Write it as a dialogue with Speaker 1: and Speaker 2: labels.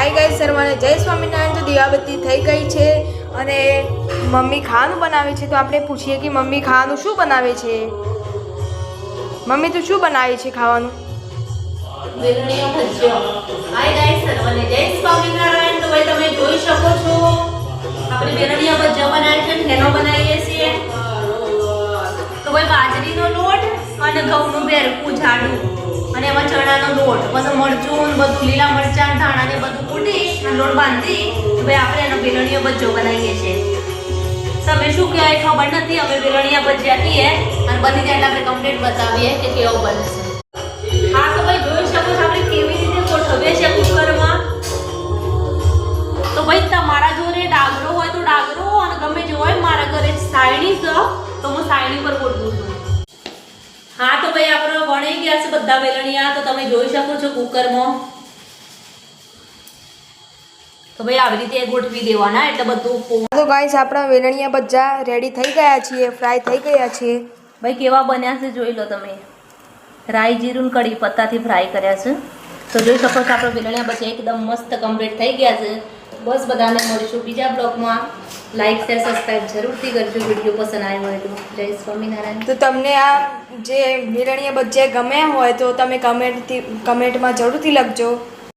Speaker 1: Hi guys, સર્વને જય સ્વામિનારાયણ। તો દીવાબત્તી થઈ ગઈ છે અને મમ્મી ખાવાનું બનાવે છે। તો આપણે પૂછીએ કે મમ્મી ખાવાનું શું બનાવે છે। મમ્મી તો શું બનાવે છે ખાવાનું?
Speaker 2: વેલણીયો ભજીયો। હાય ગાઈસ, સર્વને જય સ્વામિનારાયણ। તો ભાઈ તમે જોઈ શકો છો આપણે વેલણીયો ભજીયો બનાવીએ છીએ, ઠેનો બનાવીએ છીએ। તો ભાઈ બાજરીનો લોટ અને ઘઉંનું ભેરકું જાડું અને એમાં ચણાનો લોટ, બધું મરચું, બધું લીલા મરચાં, ધાણા ને બધું કૂટી અને લોટ બાંધી ભાઈ આપણે એનો વેલણીયો ભજીયો બનાવીએ છીએ। તમે શું કહેવાય ખબર નથી, અમે વેલણીયા ભજીયા કહીએ અને બની જાય એટલે આપણે કમ્પ્લીટ બતાવીએ કે કેવો બને છે। હા તો ભાઈ જોઈ શકો છો આપણે કેવી રીતે ગોઠવીએ છીએ કુકરમાં। તો ભાઈ તમારા જોડે ડાગરો હોય તો ડાગરો અને ગમે તે હોય, મારા ઘરે સાયણી છે તો હું સાયણી પર ગોઠવું છું। હા તો ભાઈ આપણે વણી ગયા છે બધા વેલણિયા, તો તમે જોઈ શકો છો કુકરમાં। તો ભાઈ આવી રીતે ગોઠવી દેવાના એટલે બધું।
Speaker 1: તો ગાઈસ, આપણા વેલણીયા ભજીયા રેડી થઈ ગયા છે, ફ્રાય થઈ ગયા છે।
Speaker 2: ભાઈ કેવા બન્યા છે જોઈ લો તમે। રાઈ જીરું કઢી પત્તાથી ફ્રાય કર્યા છે। તો જોઈ શકો છો આપણે વેલણીયા ભજીયા એકદમ મસ્ત કમ્પ્લીટ થઈ ગયા છે। બસ બધાને મળીશું બીજા બ્લોગમાં। લાઈક શેર સબસ્ક્રાઈબ જરૂરથી કરજો, વિડીયો પસંદ આવ્યો હોય તો। જય સ્વામિનારાયણ।
Speaker 1: તો તમને આ જે વેલણીયા ભજીયા ગમ્યા હોય તો તમે કમેન્ટમાં જરૂરથી લખજો।